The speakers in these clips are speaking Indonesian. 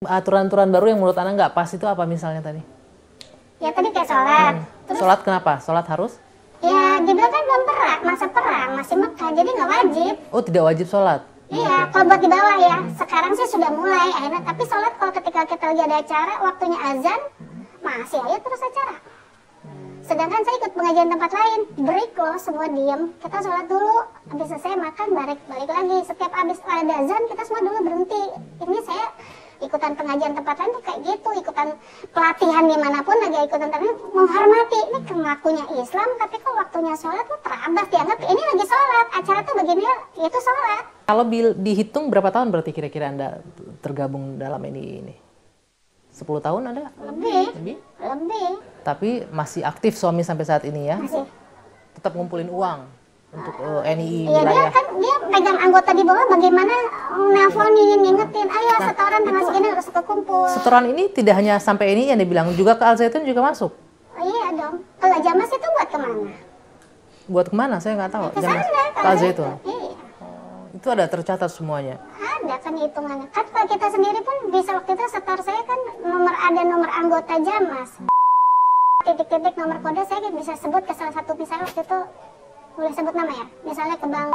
Aturan-aturan baru yang menurut Anda nggak pas itu apa misalnya tadi? Ya tadi kayak sholat. Terus, Sholat kenapa? Sholat harus? ya dibilang kan belum perang, masa perang, masih Mekah, jadi nggak wajib. Oh, tidak wajib sholat? Iya, kalau buat di bawah ya. Sekarang sih sudah mulai akhirnya, tapi sholat kalau ketika kita lagi ada acara, waktunya azan, masih aja terus acara. Sedangkan saya ikut pengajian tempat lain, break loh, semua diem. Kita sholat dulu, habis selesai makan, balik lagi. Setiap habis ada azan, kita semua dulu berhenti. Ini saya ikutan pengajian tempat lain tuh kayak gitu, ikutan pelatihan dimanapun lagi ikutan, tapi menghormati. Ini kelakunya Islam, tapi kok waktunya sholat tuh terabas, dianggap ini lagi sholat, acara tuh begini, itu sholat. Kalau dihitung berapa tahun berarti kira-kira Anda tergabung dalam ini? 10 tahun ada? Lebih. Tapi masih aktif suami sampai saat ini ya? Masih. Tetap ngumpulin uang untuk NII Iya, wilayah. dia pegang anggota di bawah, bagaimana nelfonin, ngingetin, ayo setoran tanggal segini harus kekumpul. Setoran ini tidak hanya sampai ini yang dibilang, juga ke Al Zaitun juga masuk? Oh, iya dong. Kalau Jamas itu buat kemana? Buat kemana? Saya nggak tahu. Ke sana, Ke Al Zaitun? Iya. Itu ada tercatat semuanya? Ada kan hitungannya. Kan kalau kita sendiri pun bisa, waktu itu setor saya kan ada nomor anggota Jamas. Titik-titik nomor kode saya bisa sebut ke salah satu, misalnya waktu itu boleh sebut nama ya, misalnya ke bank.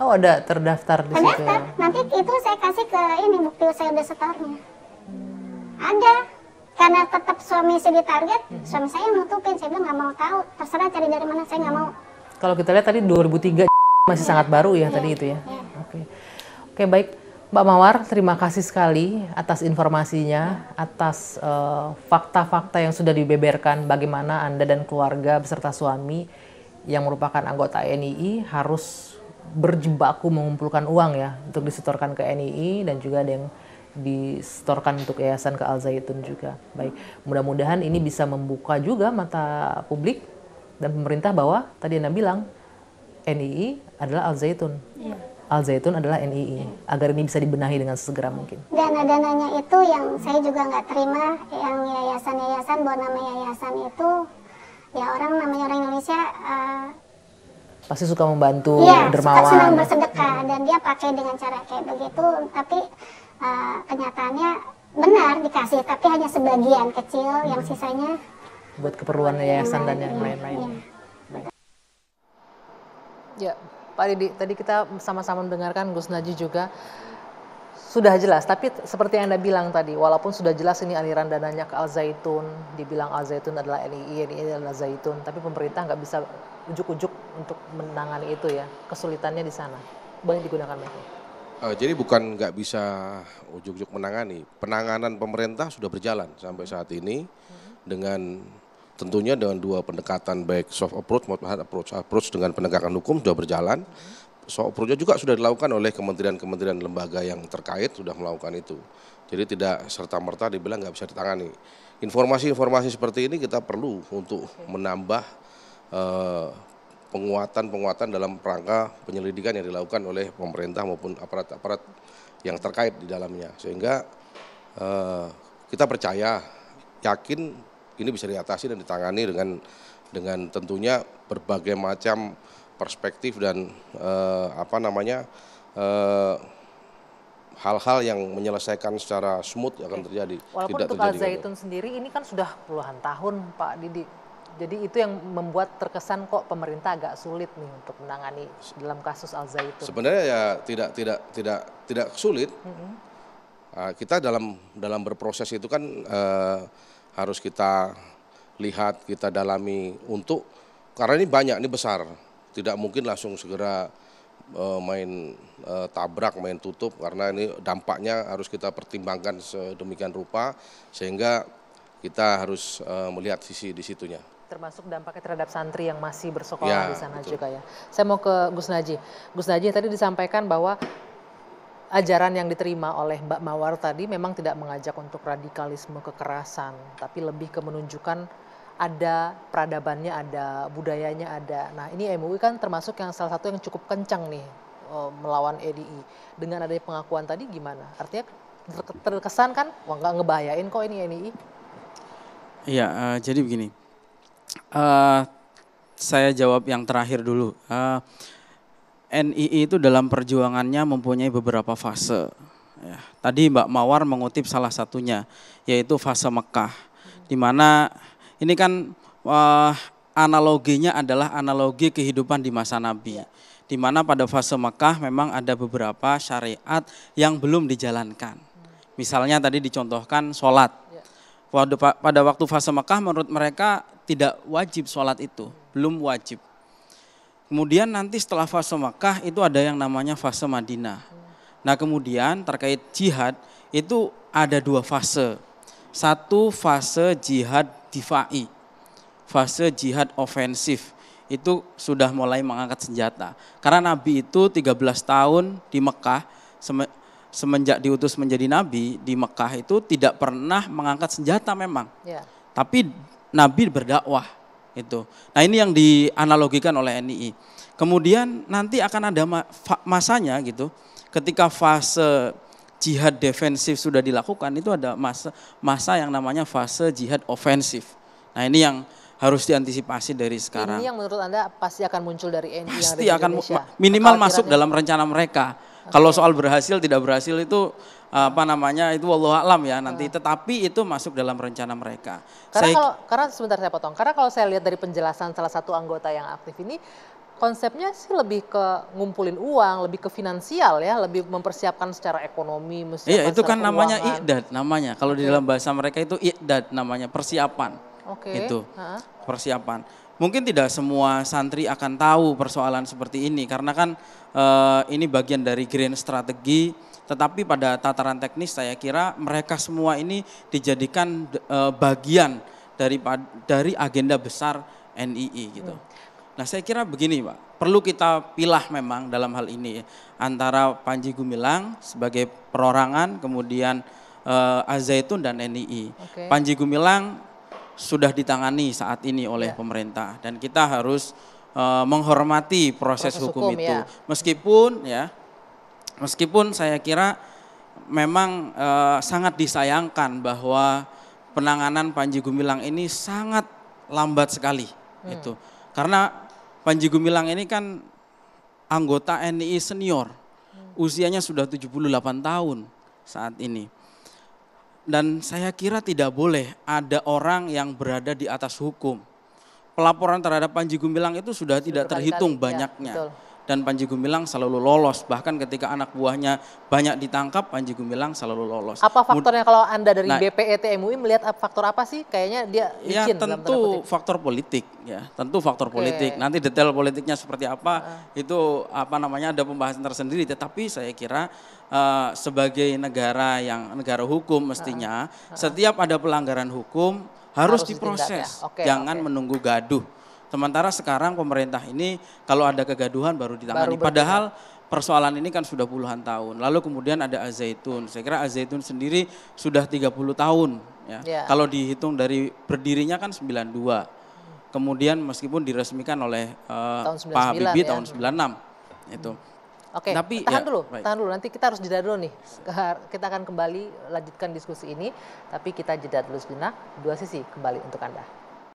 Oh, ada terdaftar di situ Terdaftar, ya? nanti itu saya kasih ke ini bukti saya udah setornya. Ada, karena tetap suami saya ditarget, suami saya nutupin, saya bilang nggak mau tahu, terserah cari dari mana, saya nggak mau. Kalau kita lihat tadi 2003 masih sangat baru ya tadi itu ya? Oke, baik. Mbak Mawar, terima kasih sekali atas informasinya, atas fakta-fakta yang sudah dibeberkan bagaimana Anda dan keluarga beserta suami yang merupakan anggota NII harus berjibaku mengumpulkan uang ya untuk disetorkan ke NII dan juga ada yang disetorkan untuk yayasan ke Al Zaitun juga. Baik, mudah-mudahan ini bisa membuka juga mata publik dan pemerintah bahwa tadi Anda bilang NII adalah Al Zaitun. Al Zaitun adalah NII, agar ini bisa dibenahi dengan segera mungkin. Dana-dananya itu yang saya juga nggak terima, yang yayasan-yayasan, buat nama yayasan itu, ya namanya orang Indonesia, Pasti suka membantu, iya, dermawan. senang bersedekah, dan dia pakai dengan cara kayak begitu, tapi kenyataannya benar dikasih, tapi hanya sebagian kecil, yang sisanya Buat keperluan yayasan dan yang lain-lain. Ya, Pak Didi, tadi kita sama-sama mendengarkan Gus Naji juga sudah jelas, tapi seperti yang Anda bilang tadi, walaupun sudah jelas ini aliran dananya ke Al Zaitun, dibilang Al Zaitun adalah NII adalah Zaitun, tapi pemerintah nggak bisa ujuk-ujuk untuk menangani itu ya, kesulitannya di sana. Boleh digunakan lagi. Jadi bukan nggak bisa ujuk-ujuk menangani, penanganan pemerintah sudah berjalan sampai saat ini dengan tentunya dengan dua pendekatan, baik soft approach maupun hard approach dengan penegakan hukum sudah berjalan. Soft approach juga sudah dilakukan oleh kementerian-kementerian lembaga yang terkait sudah melakukan itu. Jadi tidak serta-merta dibilang nggak bisa ditangani. Informasi-informasi seperti ini kita perlu untuk menambah penguatan dalam rangka penyelidikan yang dilakukan oleh pemerintah maupun aparat-aparat yang terkait di dalamnya. Sehingga kita percaya, yakin ini bisa diatasi dan ditangani dengan tentunya berbagai macam perspektif dan hal-hal yang menyelesaikan secara smooth akan terjadi. Walaupun tidak untuk Al terjadi Zaitun sendiri ini kan sudah puluhan tahun Pak Didi. Jadi itu yang membuat terkesan kok pemerintah agak sulit nih untuk menangani dalam kasus Al Zaitun. Sebenarnya ya tidak sulit. Kita dalam berproses itu kan harus kita lihat, kita dalami karena ini banyak, ini besar, tidak mungkin langsung segera main tabrak, main tutup, karena ini dampaknya harus kita pertimbangkan sedemikian rupa sehingga kita harus melihat sisi di situnya. Termasuk dampaknya terhadap santri yang masih bersekolah di sana betul. juga ya. Saya mau ke Gus Naji. Gus Naji tadi disampaikan bahwa ajaran yang diterima oleh Mbak Mawar tadi memang tidak mengajak untuk radikalisme kekerasan, tapi lebih ke menunjukkan ada peradabannya, ada budayanya, ada. Nah ini MUI kan termasuk yang salah satu yang cukup kencang nih melawan NII. Dengan adanya pengakuan tadi gimana? Artinya terkesan kan, wah nggak ngebahayain kok ini NII? Iya, jadi begini. Saya jawab yang terakhir dulu. NII itu dalam perjuangannya mempunyai beberapa fase. Ya, tadi Mbak Mawar mengutip salah satunya, yaitu fase Mekah, di mana ini kan analoginya adalah analogi kehidupan di masa Nabi, di mana pada fase Mekah memang ada beberapa syariat yang belum dijalankan. Misalnya tadi dicontohkan sholat. Pada waktu fase Mekah menurut mereka tidak wajib sholat itu, belum wajib. Kemudian nanti setelah fase Mekah itu ada yang namanya fase Madinah. Nah kemudian terkait jihad itu ada 2 fase. Satu fase jihad difa'i, fase jihad ofensif. Itu sudah mulai mengangkat senjata. Karena Nabi itu 13 tahun di Mekah, semenjak diutus menjadi Nabi di Mekah itu tidak pernah mengangkat senjata memang. Tapi Nabi berdakwah itu. Nah ini yang dianalogikan oleh NII. Kemudian nanti akan ada masanya gitu. Ketika fase jihad defensif sudah dilakukan, itu ada masa yang namanya fase jihad ofensif. Nah ini yang harus diantisipasi dari sekarang. Ini yang menurut Anda pasti akan muncul dari NII pasti yang ada di akan Indonesia. minimal masuk dalam rencana mereka. Kalau soal berhasil tidak berhasil itu itu wallahu a'lam ya nanti. Tetapi itu masuk dalam rencana mereka. Karena sebentar saya potong. Karena kalau saya lihat dari penjelasan salah satu anggota yang aktif ini, konsepnya sih lebih ke ngumpulin uang, lebih ke finansial ya, lebih mempersiapkan secara ekonomi, iya itu kan keuangan. namanya i'dad namanya. Kalau di dalam bahasa mereka itu i'dad namanya, persiapan. Itu persiapan. Mungkin tidak semua santri akan tahu persoalan seperti ini karena kan ini bagian dari grand strategi. Tetapi pada tataran teknis saya kira mereka semua ini dijadikan bagian dari agenda besar NII gitu. Nah saya kira begini Pak, perlu kita pilah memang dalam hal ini antara Panji Gumilang sebagai perorangan, kemudian Al-Zaitun dan NII. Panji Gumilang sudah ditangani saat ini oleh pemerintah dan kita harus menghormati proses hukum itu. Meskipun saya kira memang sangat disayangkan bahwa penanganan Panji Gumilang ini sangat lambat sekali itu. Karena Panji Gumilang ini kan anggota NII senior, usianya sudah 78 tahun saat ini. Dan saya kira tidak boleh ada orang yang berada di atas hukum. Pelaporan terhadap Panji Gumilang itu sudah tidak terhitung banyaknya. Dan Panji Gumilang selalu lolos, bahkan ketika anak buahnya banyak ditangkap, Panji Gumilang selalu lolos. Apa faktornya kalau Anda dari BPET MUI melihat faktor apa sih? Kayaknya dia licin. Ya tentu faktor politik ya, tentu faktor politik. Nanti detail politiknya seperti apa itu ada pembahasan tersendiri. Tetapi saya kira sebagai negara hukum mestinya setiap ada pelanggaran hukum harus diproses, jangan menunggu gaduh. Sementara sekarang pemerintah ini kalau ada kegaduhan baru ditangani. Padahal persoalan ini kan sudah puluhan tahun. Lalu kemudian ada Al-Zaitun. Saya kira Al-Zaitun sendiri sudah 30 tahun. Ya. Kalau dihitung dari berdirinya kan 92. Kemudian meskipun diresmikan oleh Pak Habibie tahun 96. Itu. Oke, tahan dulu. Nanti kita harus jeda dulu nih. Kita akan kembali lanjutkan diskusi ini. Tapi kita jeda dulu sejenak. 2 sisi kembali untuk Anda.